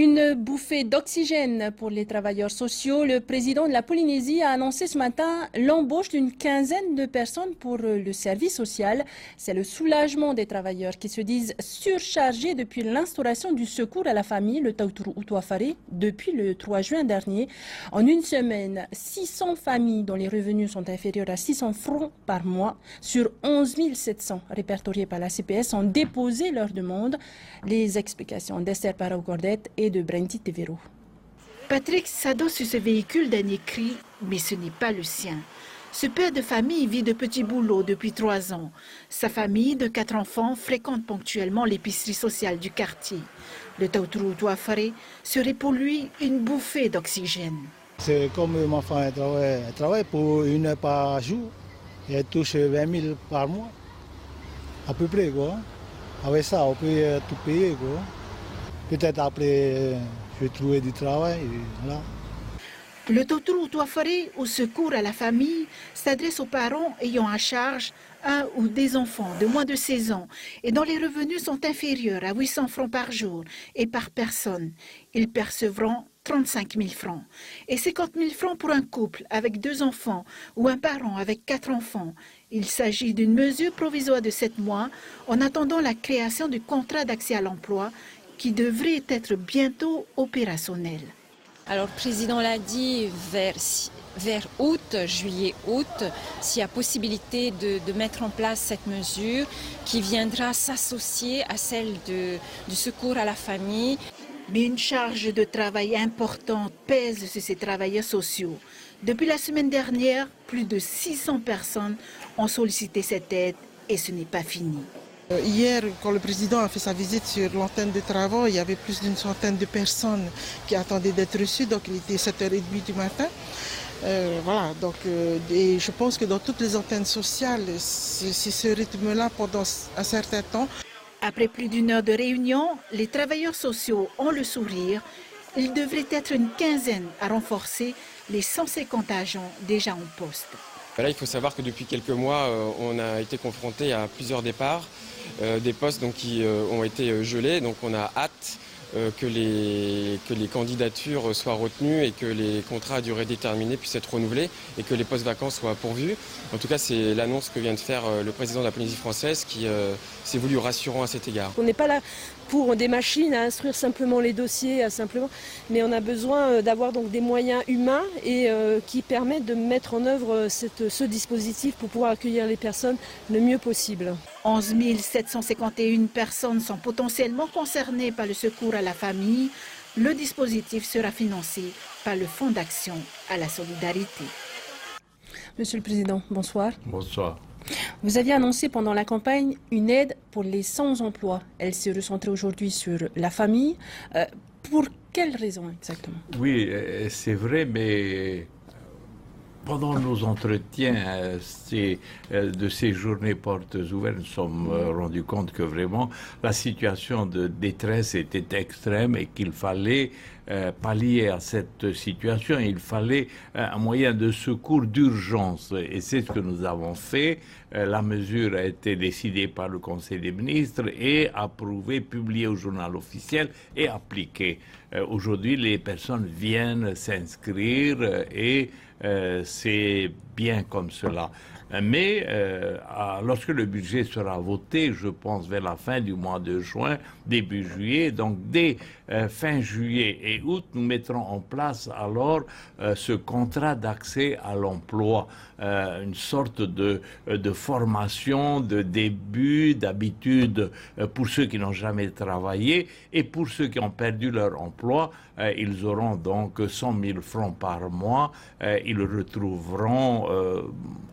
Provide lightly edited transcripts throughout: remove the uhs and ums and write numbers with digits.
Une bouffée d'oxygène pour les travailleurs sociaux. Le président de la Polynésie a annoncé ce matin l'embauche d'une quinzaine de personnes pour le service social. C'est le soulagement des travailleurs qui se disent surchargés depuis l'instauration du secours à la famille, le Tauturu Utuafare, depuis le 3 juin dernier. En une semaine, 600 familles dont les revenus sont inférieurs à 600 francs par mois sur 11 700 répertoriés par la CPS ont déposé leur demande. Les explications d'Esther Parao-Gordet et de Brenti Tevero. Patrick s'adosse sur ce véhicule d'un écrit, mais ce n'est pas le sien. Ce père de famille vit de petits boulots depuis 3 ans. Sa famille de 4 enfants fréquente ponctuellement l'épicerie sociale du quartier. Le Tauturu Utuafare serait pour lui une bouffée d'oxygène. C'est comme ma femme travaille pour 1 heure par jour et elle touche 20 000 par mois, à peu près quoi. Avec ça, on peut tout payer quoi. Peut-être après, je vais trouver du travail. Voilà. Le Tauturu Utuafare, au secours à la famille, s'adresse aux parents ayant à charge un ou des enfants de moins de 16 ans et dont les revenus sont inférieurs à 800 francs par jour et par personne. Ils percevront 35 000 francs et 50 000 francs pour un couple avec 2 enfants ou un parent avec 4 enfants. Il s'agit d'une mesure provisoire de 7 mois en attendant la création du contrat d'accès à l'emploi qui devrait être bientôt opérationnel. Alors le président l'a dit, vers août, juillet-août, s'il y a possibilité de mettre en place cette mesure qui viendra s'associer à celle du secours à la famille. Mais une charge de travail importante pèse sur ces travailleurs sociaux. Depuis la semaine dernière, plus de 600 personnes ont sollicité cette aide et ce n'est pas fini. Hier, quand le président a fait sa visite sur l'antenne de travaux, il y avait plus d'une centaine de personnes qui attendaient d'être reçues, donc il était 7h30 du matin. Voilà, donc et je pense que dans toutes les antennes sociales, c'est ce rythme-là pendant un certain temps. Après plus d'1 heure de réunion, les travailleurs sociaux ont le sourire. Il devrait être une quinzaine à renforcer les 150 agents déjà en poste. Là, il faut savoir que depuis quelques mois, on a été confronté à plusieurs départs, des postes donc, qui ont été gelés. Donc on a hâte que les candidatures soient retenues et que les contrats à durée déterminée puissent être renouvelés et que les postes vacants soient pourvus. En tout cas, c'est l'annonce que vient de faire le président de la Polynésie française qui s'est voulu rassurant à cet égard. On n'est pas là pour des machines à instruire simplement les dossiers, mais on a besoin d'avoir donc des moyens humains et qui permettent de mettre en œuvre ce dispositif pour pouvoir accueillir les personnes le mieux possible. 11 751 personnes sont potentiellement concernées par le secours à la famille. Le dispositif sera financé par le Fonds d'action à la solidarité. Monsieur le Président, bonsoir. Bonsoir. Vous aviez annoncé pendant la campagne une aide pour les sans-emploi. Elle s'est recentrée aujourd'hui sur la famille. Pour quelles raisons exactement? Oui, c'est vrai, mais pendant nos entretiens de ces journées portes ouvertes, nous sommes rendus compte que vraiment la situation de détresse était extrême et qu'il fallait pallier à cette situation. Il fallait un moyen de secours d'urgence et c'est ce que nous avons fait. La mesure a été décidée par le Conseil des ministres et approuvée, publiée au journal officiel et appliquée. Aujourd'hui, les personnes viennent s'inscrire et c'est bien comme cela. Mais lorsque le budget sera voté, je pense vers la fin du mois de juin, début juillet, donc dès fin juillet et août, nous mettrons en place alors ce contrat d'accès à l'emploi, une sorte de formation, de début, d'habitude pour ceux qui n'ont jamais travaillé et pour ceux qui ont perdu leur emploi, ils auront donc 100 000 francs par mois, ils retrouveront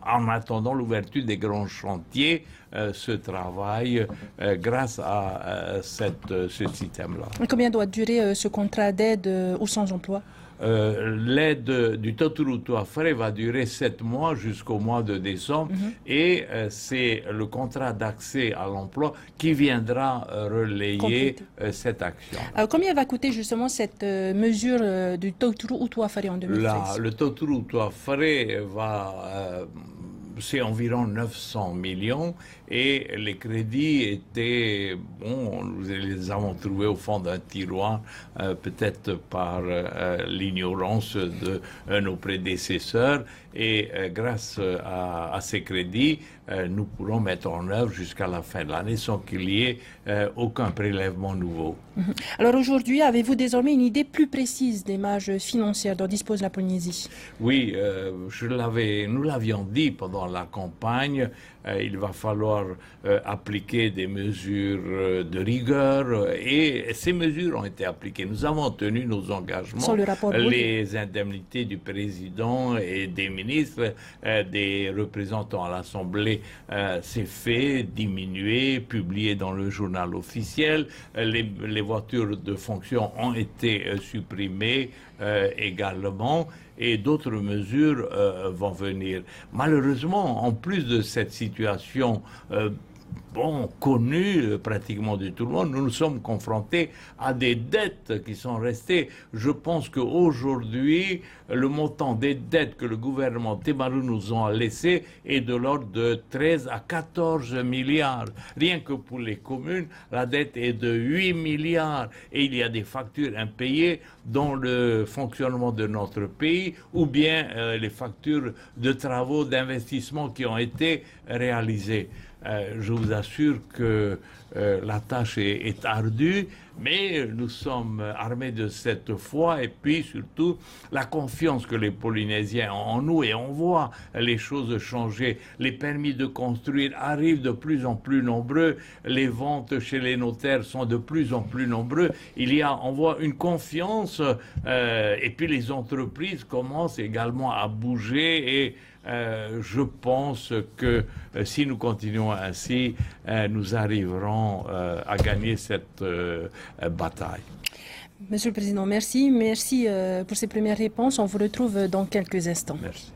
en attendant l'ouverture des grands chantiers, ce travail grâce à ce système-là. Combien doit durer ce contrat d'aide aux sans-emploi? L'aide du Tauturu Utuafare va durer 7 mois jusqu'au mois de décembre et c'est le contrat d'accès à l'emploi qui viendra relayer cette action. Combien va coûter justement cette mesure du Tauturu Utuafare en 2013? Le Tauturu Utuafare va c'est environ 900 millions et les crédits étaient, bon, nous les avons trouvés au fond d'un tiroir, peut-être par l'ignorance de nos prédécesseurs et grâce à ces crédits, nous pourrons mettre en œuvre jusqu'à la fin de l'année sans qu'il y ait aucun prélèvement nouveau. Alors aujourd'hui, avez-vous désormais une idée plus précise des marges financières dont dispose la Polynésie? Oui, nous l'avions dit pendant la campagne, il va falloir appliquer des mesures de rigueur et ces mesures ont été appliquées. Nous avons tenu nos engagements. Sur le rapport les indemnités du président et des ministres, des représentants à l'Assemblée, c'est fait, diminué, publié dans le journal officiel. Les voitures de fonction ont été supprimées également. Et d'autres mesures vont venir. Malheureusement, en plus de cette situation connue pratiquement de tout le monde, nous nous sommes confrontés à des dettes qui sont restées. Je pense qu'aujourd'hui, le montant des dettes que le gouvernement Temaru nous a laissé est de l'ordre de 13 à 14 milliards. Rien que pour les communes, la dette est de 8 milliards. Et il y a des factures impayées dans le fonctionnement de notre pays ou bien les factures de travaux d'investissement qui ont été réalisés. Je vous assure que la tâche est ardue, mais nous sommes armés de cette foi et puis surtout la confiance que les Polynésiens ont en nous et on voit les choses changer. Les permis de construire arrivent de plus en plus nombreux, les ventes chez les notaires sont de plus en plus nombreux. On voit une confiance et puis les entreprises commencent également à bouger et je pense que si nous continuons ainsi, nous arriverons à gagner cette bataille. Monsieur le Président, merci. Merci pour ces premières réponses. On vous retrouve dans quelques instants. Merci.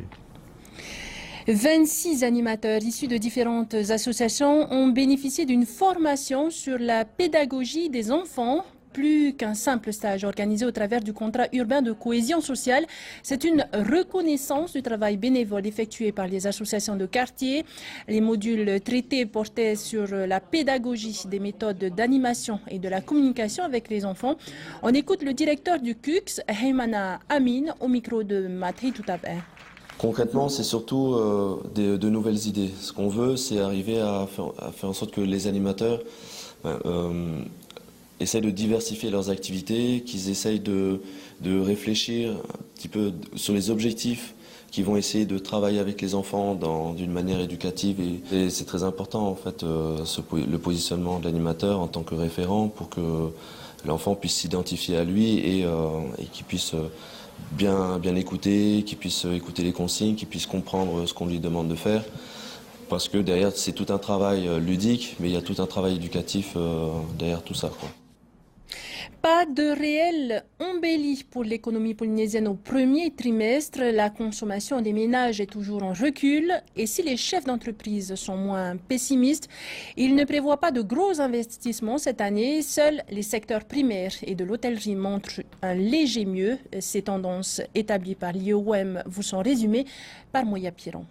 26 animateurs issus de différentes associations ont bénéficié d'une formation sur la pédagogie des enfants. Plus qu'un simple stage organisé au travers du contrat urbain de cohésion sociale, c'est une reconnaissance du travail bénévole effectué par les associations de quartier. Les modules traités portaient sur la pédagogie des méthodes d'animation et de la communication avec les enfants. On écoute le directeur du CUX, Heymana Amin, au micro de Matri Toutaber. Concrètement, c'est surtout de nouvelles idées. Ce qu'on veut, c'est arriver à faire en sorte que les animateurs essayent de diversifier leurs activités, qu'ils essayent de réfléchir un petit peu sur les objectifs qu'ils vont essayer de travailler avec les enfants d'une manière éducative. Et c'est très important, en fait, le positionnement de l'animateur en tant que référent pour que l'enfant puisse s'identifier à lui et qu'il puisse bien écouter, qu'il puisse écouter les consignes, qu'il puisse comprendre ce qu'on lui demande de faire. Parce que derrière, c'est tout un travail ludique, mais il y a tout un travail éducatif derrière tout ça, quoi. Pas de réelle embellie pour l'économie polynésienne au premier trimestre. La consommation des ménages est toujours en recul. Et si les chefs d'entreprise sont moins pessimistes, ils ne prévoient pas de gros investissements cette année. Seuls les secteurs primaires et de l'hôtellerie montrent un léger mieux. Ces tendances établies par l'IOM vous sont résumées par Moya Piron.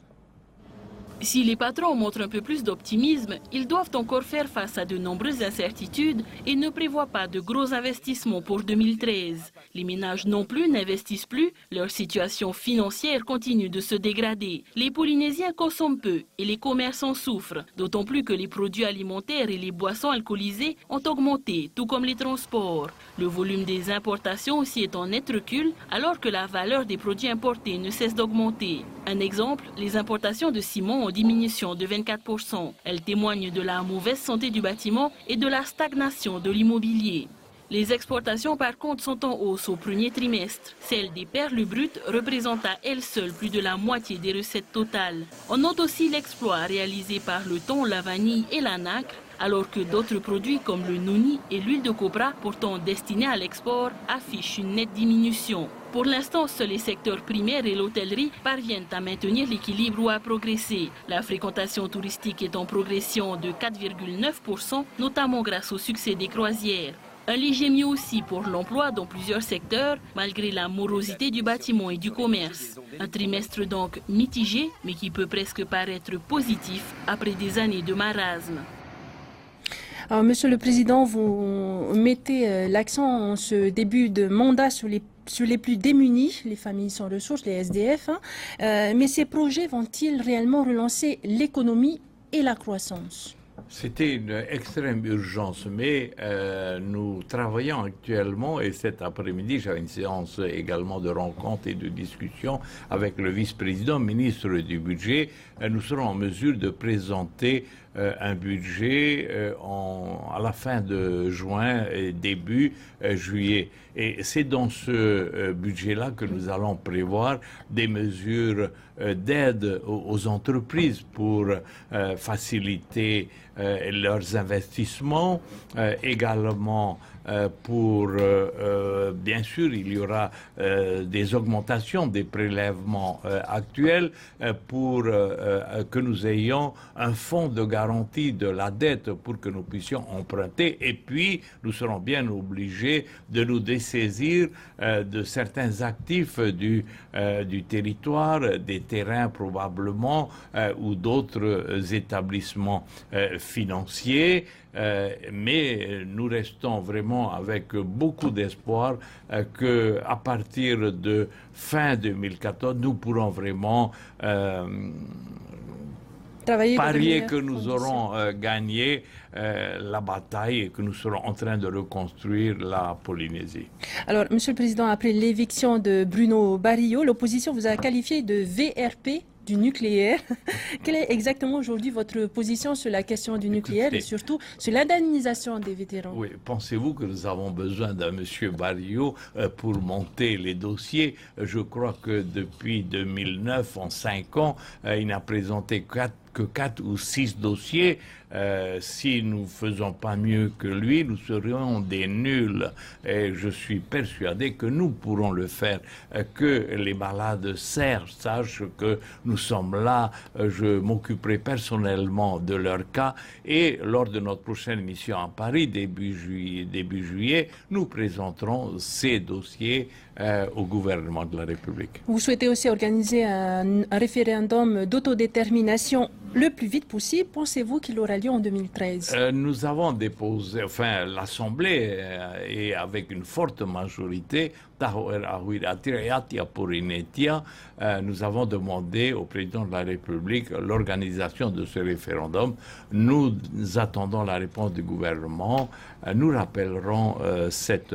Si les patrons montrent un peu plus d'optimisme, ils doivent encore faire face à de nombreuses incertitudes et ne prévoient pas de gros investissements pour 2013. Les ménages non plus n'investissent plus, leur situation financière continue de se dégrader. Les Polynésiens consomment peu et les commerces en souffrent, d'autant plus que les produits alimentaires et les boissons alcoolisées ont augmenté, tout comme les transports. Le volume des importations aussi est en net recul, alors que la valeur des produits importés ne cesse d'augmenter. Un exemple, les importations de ciment ont diminution de 24%. Elle témoigne de la mauvaise santé du bâtiment et de la stagnation de l'immobilier. Les exportations par contre sont en hausse au premier trimestre. Celle des perles brutes représente à elle seule plus de la moitié des recettes totales. On note aussi l'exploit réalisé par le thon, la vanille et la nacre, alors que d'autres produits comme le nouni et l'huile de copra, pourtant destinés à l'export, affichent une nette diminution. Pour l'instant, seuls les secteurs primaires et l'hôtellerie parviennent à maintenir l'équilibre ou à progresser. La fréquentation touristique est en progression de 4,9%, notamment grâce au succès des croisières. Un léger mieux aussi pour l'emploi dans plusieurs secteurs, malgré la morosité du bâtiment et du commerce. Un trimestre donc mitigé, mais qui peut presque paraître positif après des années de marasme. Alors, Monsieur le Président, vous mettez l'accent en ce début de mandat sur les plus démunis, les familles sans ressources, les SDF. Mais ces projets vont-ils réellement relancer l'économie et la croissance? C'était une extrême urgence, mais nous travaillons actuellement et cet après-midi, j'ai une séance également de rencontre et de discussion avec le vice-président, ministre du budget. Nous serons en mesure de présenter un budget à la fin de juin et début juillet. Et c'est dans ce budget-là que nous allons prévoir des mesures d'aide aux entreprises pour faciliter leurs investissements, également pour, bien sûr, il y aura des augmentations des prélèvements actuels pour que nous ayons un fonds de garantie de la dette pour que nous puissions emprunter. Et puis, nous serons bien obligés de nous dessaisir de certains actifs du territoire, des terrains probablement, ou d'autres établissements financiers. Mais nous restons vraiment avec beaucoup d'espoir qu'à partir de fin 2014, nous pourrons vraiment parier que nous aurons gagné la bataille et que nous serons en train de reconstruire la Polynésie. Alors, Monsieur le Président, après l'éviction de Bruno Barrio, l'opposition vous a qualifié de VRP du nucléaire. Quelle est exactement aujourd'hui votre position sur la question du nucléaire et surtout sur l'indemnisation des vétérans? Oui, pensez-vous que nous avons besoin d'un monsieur Barrio pour monter les dossiers? Je crois que depuis 2009, en 5 ans, il n'a présenté que 4 ou 6 dossiers. Si nous ne faisons pas mieux que lui, nous serions des nuls. Et je suis persuadé que nous pourrons le faire, que les malades sachent que nous sommes là. Je m'occuperai personnellement de leur cas et lors de notre prochaine mission à Paris, début juillet, nous présenterons ces dossiers au gouvernement de la République. Vous souhaitez aussi organiser un référendum d'autodétermination le plus vite possible. Pensez-vous qu'il aura lieu en 2013? Nous avons déposé, enfin l'Assemblée, et avec une forte majorité, nous avons demandé au président de la République l'organisation de ce référendum. Nous attendons la réponse du gouvernement. Nous rappellerons cette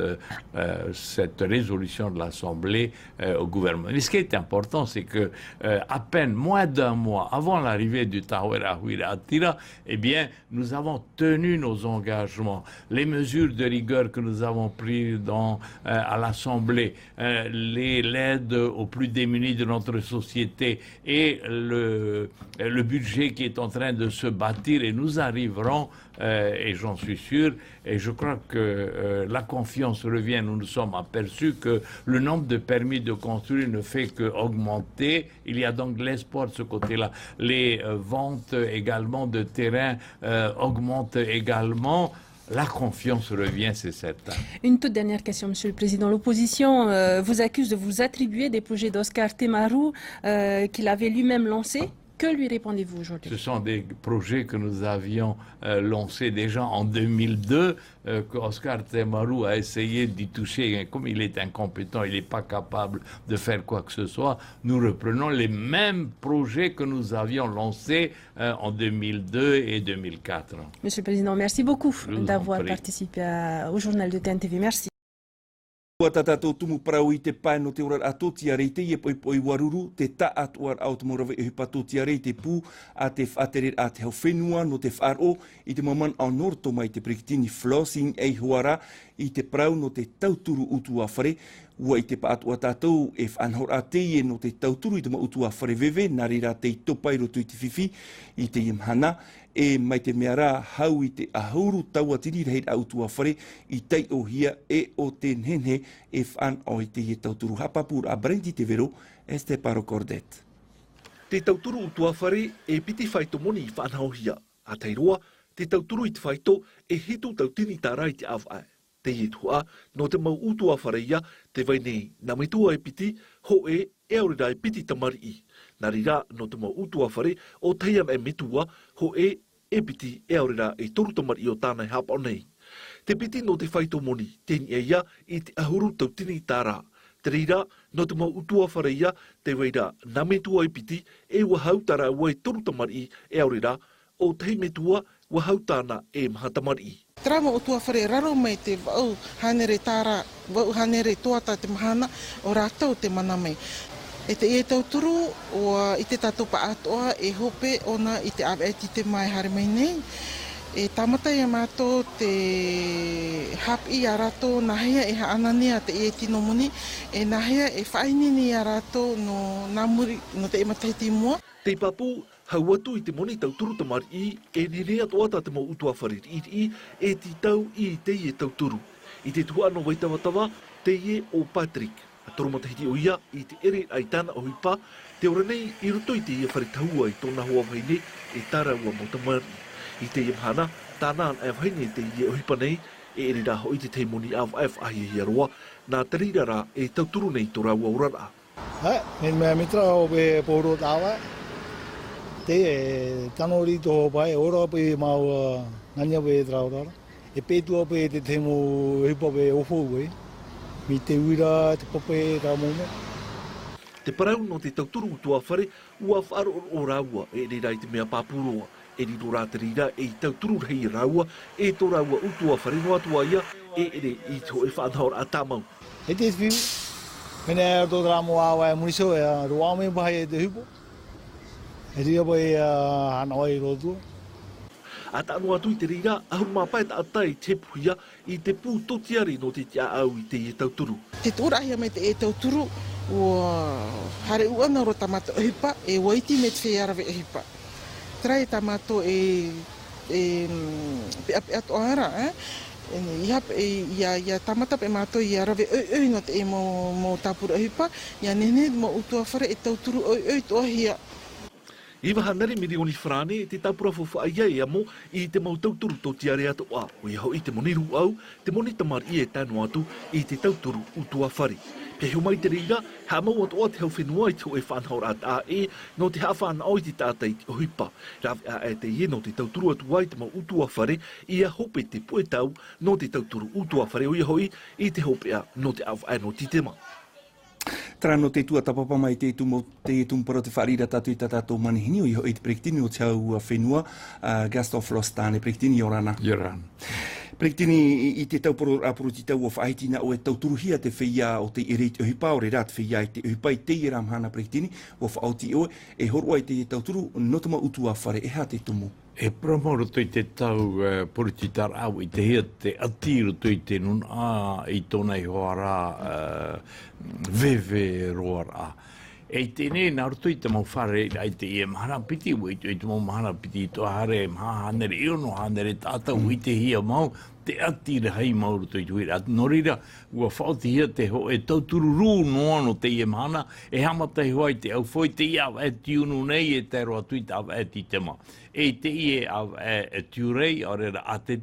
résolution de l'Assemblée au gouvernement. Mais ce qui est important, c'est que à peine moins d'un mois avant l'arrivée du Tawera Huiratira, eh bien, nous avons tenu nos engagements. Les mesures de rigueur que nous avons prises à l'Assemblée, l'aide aux plus démunis de notre société et le budget qui est en train de se bâtir, et nous arriverons, et j'en suis sûr, et je crois que la confiance revient. Nous nous sommes aperçus que le nombre de permis de construire ne fait qu'augmenter. Il y a donc de l'espoir de ce côté-là. Les ventes également de terrains augmentent également. La confiance revient, c'est certain. Une toute dernière question, Monsieur le Président. L'opposition vous accuse de vous attribuer des projets d'Oscar Temaru qu'il avait lui-même lancés. Que lui répondez-vous aujourd'hui? Ce sont des projets que nous avions lancés déjà en 2002, que Oscar Temaru a essayé d'y toucher. Comme il est incompétent, il n'est pas capable de faire quoi que ce soit. Nous reprenons les mêmes projets que nous avions lancés en 2002 et 2004. Monsieur le Président, merci beaucoup d'avoir participé au journal de TNTV. Merci. Ua tatatou tumu parau I te pai no te ora ato tia reite I e poi waruru te ta atu ar au te morawe e hipato tia reite pū a te whaatere a te hau whenua no te whaaro I te maman au norto mai te prikitini flossing e huara I te parau no te tauturu utu a whare ua I te paatu a tātou e whanhor a teie no te tauturu I te mautu a whare vewe nari rā te topai roto I te whiwhi I te imhana e mai te mea rā hau I te ahuru taua tini reit autu a whare I tei o hia e o te nhenhe e whan o I te he tauturu hapapur a Brendi te vero este paro cordet. Te tauturu utu a whare e piti whaito moni I whanhau hia. A teiroa, te tauturu I te whaito e hitu tautini tā rai te awai. te i tua no te mau utua whareia te vai nei na mai tua e piti ho e aurera e piti tamari i. Nā rira no te mau utua whare o teiam e mitua ho e piti aurera e toru tamari o tānei hapa o nei. Te piti no te whaito moni teni e ia i te ahuru tautini tāra. Te rira no te mau utua whareia te weira na me tua e piti e wahautara ua e toru tamari e aurera o te me tua wahautana e mahatamari. Trama o tua whare raro mai te wau hanere tāra, wau hanere toata te mahana o rātau te mana mai. E te e tauturu o i te tatopa atoa e hope ona i te aweti te mai hare mai nei. E tamata ia mātou te hapi a rato nahea e haananea te e tino muni, e nahea e whainini a rato no namuri no te e matahiti mua. Te papu hauatu i te moni tauturu tamari i e nirea toata te mau utua whariri i e ti tau i te i e tauturu. I te tua no waitawatawa te i e o Patrick. A toro matahiti o ia i te ere aitana o hipa, te ora nei i roto i te i a wharitahua i tōna hoa whaine e tāra ua mautamari. I te imhana, tāna an ai whaine te i e o hipa nei, e ere rā ho i te te moni av ahi hi aroa, nā tarira rā e tauturu nei tō rāua urara. Hai, me mitra o pe poro tāwa, te e tano rito pai, ora pe mau nganya pe traurara, e pe tua pe te te mo hipa pe ofo ue, mi te uira, te pope, tā mōme. Te parau no te tauturu utua whare, ua wharo o rāua e re rai te mea pāpuroa. E rito rā te rira e i tauturu rei rāua, e tō rāua utua whare no atua ia, e ere i tō e whaanhaor a tāmau. E te whiu, mene e tō rāmo awa e muniso e roame pahe e te hupo. E ria pa e hanawa i rotua. A tānu atu i te rira, ahu māpai ta atai te puia i te pū totiari no te tia au i te e tauturu. Te tōrahia me te e tauturu, o hare uana ro tamato o hipa, e waiti me te whēarawe o hipa. Trai tamato e ato ara, ia tamata pe mato i arawe oi no te e mo tapura o hipa, ia nene mo utua whare e tauturu oi toa hia. Iwa hanare milioni whrane e te tapura whawhaia e amo i te mau tauturu tō tiare atoa. O ia hau i te moniru au, te moni tamari e tānu atu i te tauturu utua whare. Pea hiu mai te reira, ha mau atoa te hau whenua i te o e whanhaur at a e, no te hawhana au i te tātai o hipa. Rawe a e te ie no te tauturu atua i te mau utua whare, i a hope te puetau no te tauturu utua whare o ia hoi i te hopea no te awhae no titema. Trano te tua tapapa mai te tumpara te wharira tatu i tatatou manihini o iho i te prektini o te au whenua Gaston Flostane, prektini Yorana. Yorana. Prektini i te tauporo apuru ti tau o whaitina o e tauturuhia te whia o te ireit o hipa o re rāt whia i te hipa i te i ramhana prektini o whauti oe e horua i te tauturu notama utua whare e ha te tumu. E promoru tui te tau porutitar au i te hea te atiru tui te nun i tōna i hoara veve roara. E tēnei nā rutu i te mau whare i te i mahana piti ui te mau mahana piti i tō hare maha hanere i ono hanere tātau i te hia mau te atire hei mauru tui tui rat norira ua whauti hia te ho e tauturu rū noa no te i mahana e hamata i hoa i te au foi te i au e tiunu nei e te roa tui te au e ti te ma. E te i e au e tiurei a rera a te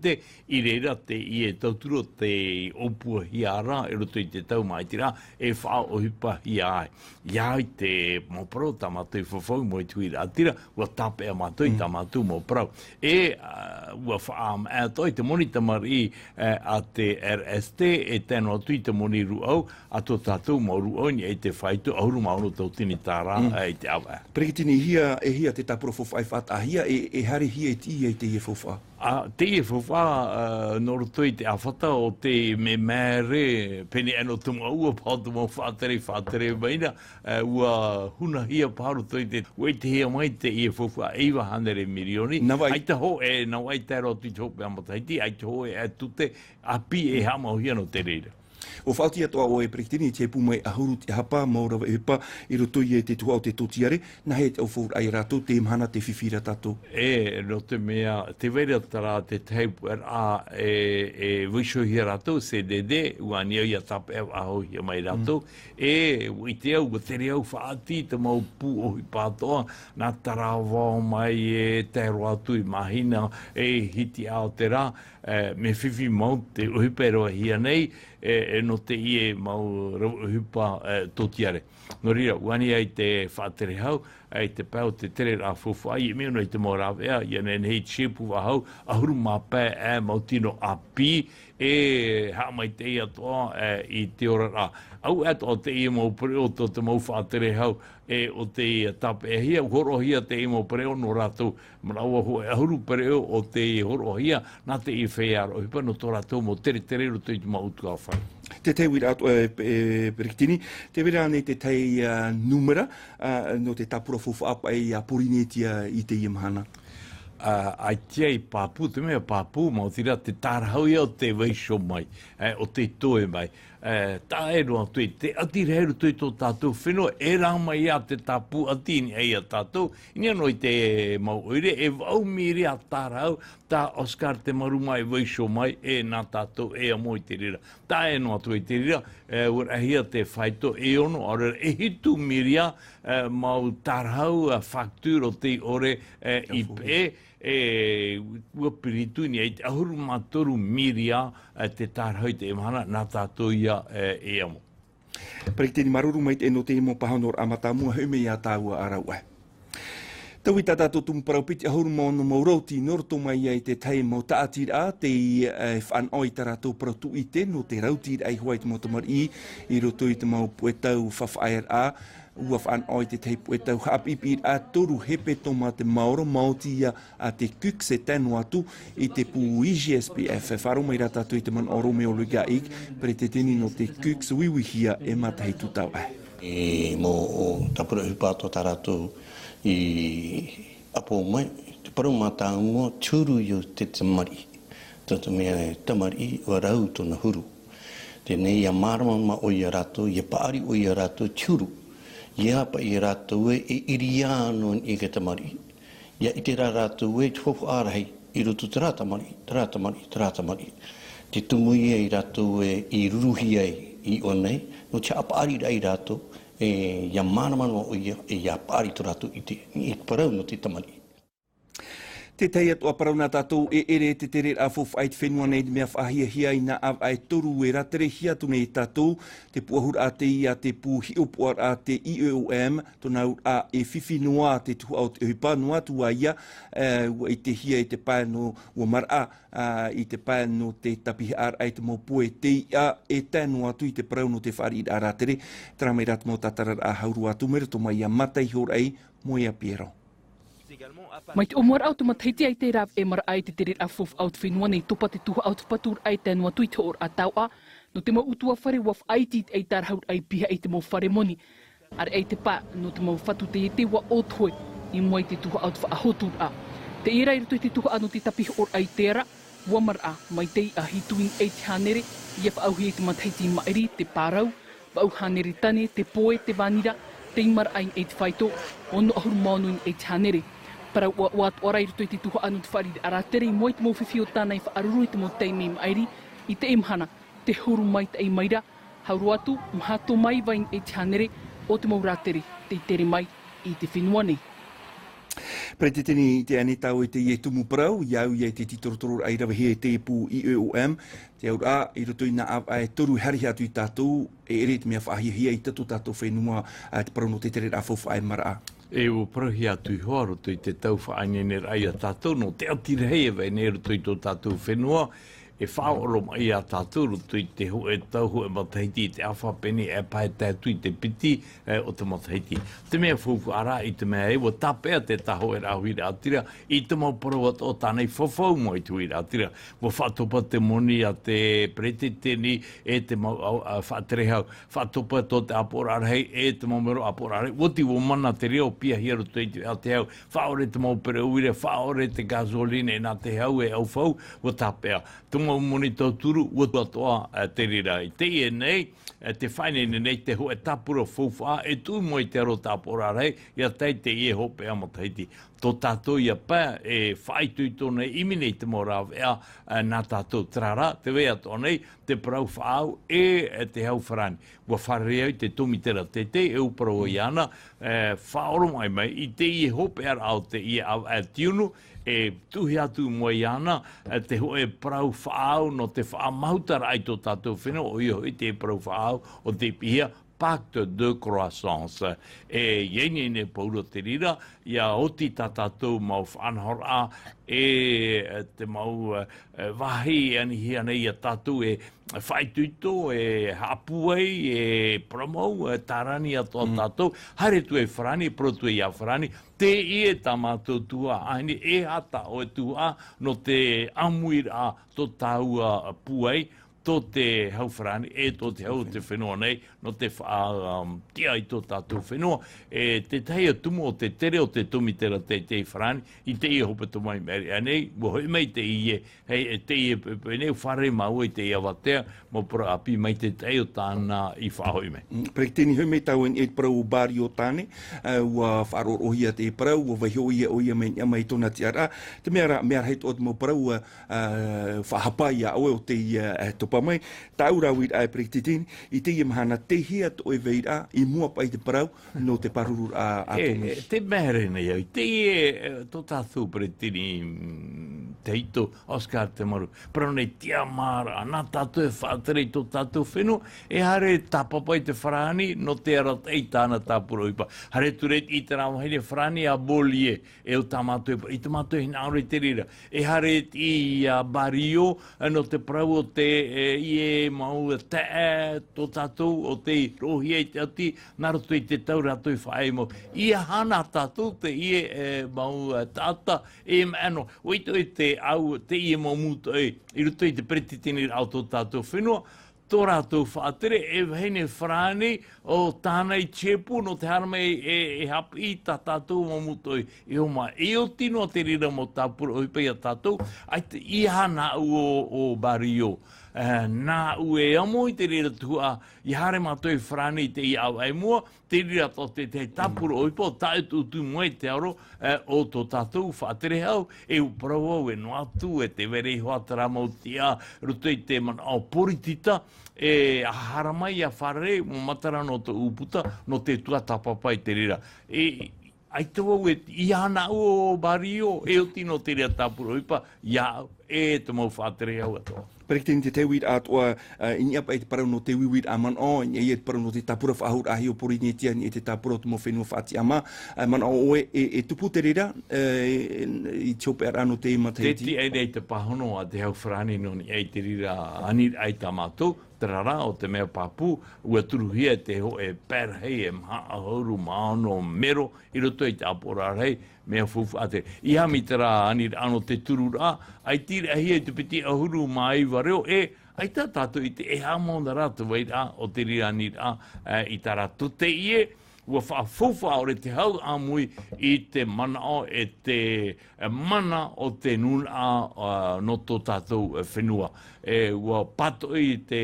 i reira te i e tauturu te opua hi ara e roto i te tau mai tira e whao o hipa hi ai. Iai te mopro tamatu i whawhau mo i tui ratira ua tape a matui tamatu mopro. E ua whaam e toi te moni tamari a te RST e tēnō tui te moni ruau a tō tātou mo ruau ni e te whaitu auru mauno tau tini tāra i te awa. Prekitini hia e hia te tapuro fofai whata hia e hare hia e ti e te ie fofa. Te ie fofa noro tui te awhata o te me mere pene eno tumu ua pātu mo whātere maina ua huna hia pāru tui te ue te hia mai te ie fofa eiwa hanere milioni. Aita ho e nau ai te ro tui te hope amataiti, aita ho e tute api e hama o hia no te reira. O whauti atoa o e Prektini te pumai ahuru te hapa, maurawa e hipa, I roto I te tuau te totiare, na he te au whaur ai rato, te imhana te whiwhira tato. No te mea, te vera tara te teipu e wisho hi rato, CDD, ua nia ia tape au aho hi mai rato, ui te au, te reo whaati, te mau pu o hi pātoa, nā tara wao mai e te roatu I mahina, hiti ao te rā, me whiwhi mau te uhiperoa hia nei, no te ie mau uhipa totiare. No rira, wani ai te whaatere hau, ai te pau te tere rā fufu ai, e mea te mō rāwea, ia nei chipu wa hau, ahuru mā pē mau tino api, ha mai te ia toa I te ora rā. Au o te ia mau preo to te mau whaatere hau, o te ia tape e hia, horo hia te ia mau preo no rātou, maraua hoa ahuru preo o te horo hia, nā te ia whaiaro, hipa no tō rātou mo tere roto I te mau utu a whai. Te tei wira atu Prektini, te wira nei te tei numera, no te tapura fufu apa e porinetia I te imhana. Ai tia I pāpū, te mea pāpū, mau tira te tārahau ia o te weisho mai, o te toe mai. Tā e roa tui, te atireheru tui tō tātou whenua, e rāma ia te tāpū atini eia tātou, ina noi te mau oire, e wau miri a tārahau, tā Oscar te maruma e weisho mai, nā tātou e amo I te rira. Tā e noa tui te rira, ura hia te whaito e ono, ora e hitu miria, mau tārahau a fakturo te ore I pe, ua piritu ni te ahuru matoru miria te tārhau te imahana nā tātou ia e amo. Prektini maruru mai te no te imo pahanor amatamua heume ia tāua araua. Tau I tātātou tumparau piti ahuru maono maurauti norto mai ai te tai mau taatira te whanoi taratou paratu I te no te rautira ai huai te motamar I roto I te mau puetau whawhaer a ua whanoi te tei puetau hapipir a toru hepe toma te maoro mautia a te kuk se tenu atu I te pu IGSPF wharo mai ratatou I te man oro me o luga ik pre te tini no te kuk wiwihia e matahei tutau ai. Mo o tapura hupato taratou I apo mai, te paru mata ungo tūru I te tamari. Tata mea tamari o rau tona huru. Tēnei ia marama ma o ia rato, ia paari o ia rato tūru. Ia pa I rato e iriano I ke tamari. Ia I te rato e tuhofu ārahei, I roto te rātamari. Te tumuia I rato e I ruruhi ai I onei, no te apaari rai rato, ia mānamano o ia pāri tō rātou I parau no te tamari. Te tei atua parau nā tātou ere te tere a fofu ai te whenua nei mea whahia hia I nā av ai toru e ratere hia tu nei tātou te puahura a te I a te pu hiopuar a te IEOM tōna a e whiwhi noa te tuhu au te hipa noa tua ia ua I te hia I te pae no ua mara I te pae no te tapihi ar ai te mo pue te ia e tēnu atu I te parau no te whari I ratere tera mai rata mo tatarar a hauru atu mera tō mai a matai hor ai moia Piero. Mai te omor au te mataiti ai te rāw e mara ai te tere a fofu au te whenua nei topa te tuha au te patur ai tēnua tui te or a tau a, no te mau utua whare waf ai tit ai tarhaur ai piha ai te mau whare moni. Ar ai te pā, no te mau whatu te te wa o toi, I moi te tuha au te whaahotur a. Te ira I te tuha anu te tapihi or ai tēra, wamar a, mai tei a hituin ai te hanere, ia whaauhi ai te mataiti mairi, te pārau, wau hanere tane, te poe, te vanira, te imar ai ai te whaito, ono ahuru maonuin ai te hanere. Para wat ora I te tuha anu te whari aratere I moi te mau whiwhi o tānei whaaruru I te mau teimi mairi I te imhana te huru mai te maira hauru atu mhato mai vain e te hanere o te mau ratere te tere mai I te whenua nei. Pre te tini te ane tau e te ie tumu parau, iau ia te titorotoro ai rawa hea te pu IEOM, te aura I roto I nā e toru harihi atu I tātou, e ere te mea whaahia hia I tato tātou whenua te parau no te tere rāwhawha ai mara a. E o prahi atu I hoa roto I te tau whaanene rai a tātou, no te atirehei e ne roto I tō tātou whenua, e whaoro mai a tātou roto I te ho e tau ho e matahiti I te awha pene e pae tātu I te piti o te matahiti. Te mea fuku ara I te mea e wa tapea te taho e rahui ra atira I te mau parawat o tānei whawhau mai tu I ra atira. Wa whatopa te moni a te preteteni e te mau whaterehau. Whatopa tō te aporarhei e te mau mero aporarhei. Woti wo mana te reo pia hia roto I te Aoteau. Whaore te mau pereuire, whaore te gasoline e nā te hau e au whau wa tapea. Tungo mau monito turu ua toa te rira i te e nei te whaine nei te ho e tapura fōwha e tū mo i te aro tapura rei ia tei te ie hope amataiti tō tātou ia pā e whaitui tōna imine i te mora wea nā tātou trara te wea tōnei te parau whaau e te hau wharani ua whare au te tumitera te e uparau i ana whaoro mai i te ie hope ar au te ie au tiunu e tuhi atu mo i ana te hoe parau whaau no te whaamautara ai tō tātou whenua o i te parau whaau o te pihia pacte de croissance e ieni ne pauro te rira ia oti tātou mau whanhora e te mau wahi ani hia nei a tātou e whaituito e hapuei e promou tarani a tō tātou hare tu e wharani protu e a wharani te ie tāmatou tua aini e hata o e tua no te amuira tō tāua puei tō te hau wharani e tō te hau te whenua nei, no te tia i tō tātou whenua, e te teia tumu o te tere o te tumitera te wharani, i te ia hopa tumai meri anei, mo hoi mai te ie, hei te ie pepe nei, whare mau i te ia watea, mo pura api mai te teia tāna i whahoi mai. Prekteni hoi mai tau e parau bari o tāne, ua wharo ohia te parau, ua vai oia mai tōna tiara, te mea hei tō te mo parau, whahapai a oe o te mai tau rau i ai prektitini i te ia mahana te hia to e veira i mua pai te parau no te paruru a tomi. Te mere nei au, te ie tō tātou prektini te hito Oscar te maru. Pero nei tia mara, nā tātou e whātere tō tātou whenua, e hare tāpapai te wharani no te arat ei tāna tāpura uipa. Hare turet i te rāma hei wharani a bolie e o tāmatou i te mātou hina aure te rira. E hare i bario no te parau o te ie mau te tō tātou o te rohi e te ati, nā roto i te tau rato i whae mo. Ia hana tātou te ie mau tāta e mano. Oito i te au, te ie mau muto e, i roto i te pretitini au tō tātou whenua, tō rātou whātere e heine whrani o tānei tiepu no te haramei e hapi i tā tātou mo mutoi i oma. E o tino te rira mo tāpura o hipai a tātou, ai te ihana o bario. Nā ue amo i te rira tua i hare mātou whrani te i au ai mua, te rira to te tāpura o hipa o tae tūtu moe te aro o tō tātou whātere hau e uparau e no atu e te verei hoatara mau tia ruto i te mana o poritita e haramai a whare mo matara no te uputa no te tua tapapai te rira. Ai te wau e iana o bario e o tino te rea tāpura hipa iau e te mau whātere hau atoa. Prekteni te tewit atoa ini apa e te parau no te wiwit aman o, i e te parau no te tāpura whahur ahi o pori netia ni e te tāpura o te mo whenua whaati ama. Man o oe e tupu te rera i tiope ara no te imateiti. Te ei te pahono a te hau whrani no ni ei te rira anir ai tāmatou, te rara o te mea papu, ua turuhia te ho e perhei e maha ahuru maano mero, i roto i te apora rei, mea fufu ate. I hami te rā anir ano te turura, ai tira ahia i te piti ahuru mai wareo, ai tā tātou i te e hamona rātu wei rā o te rira anir i tā rātu te ie, ua whaafufa o re te hau amui i te mana o e te mana o te nuna no tō tātou whenua. Ua pato i te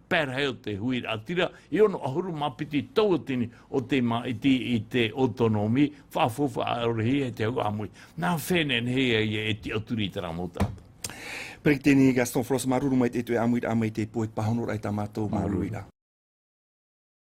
pērhei o te hui atira, i ono ahuru mapiti tauatini o te maiti i te autonomi, whaafufa o re hea te hau amui. Nā whenen hea e te aturi tara mo tātou. Prekteni Gaston Frost maruru mai te tue amui te poet pahonor ai tā mātou maruira.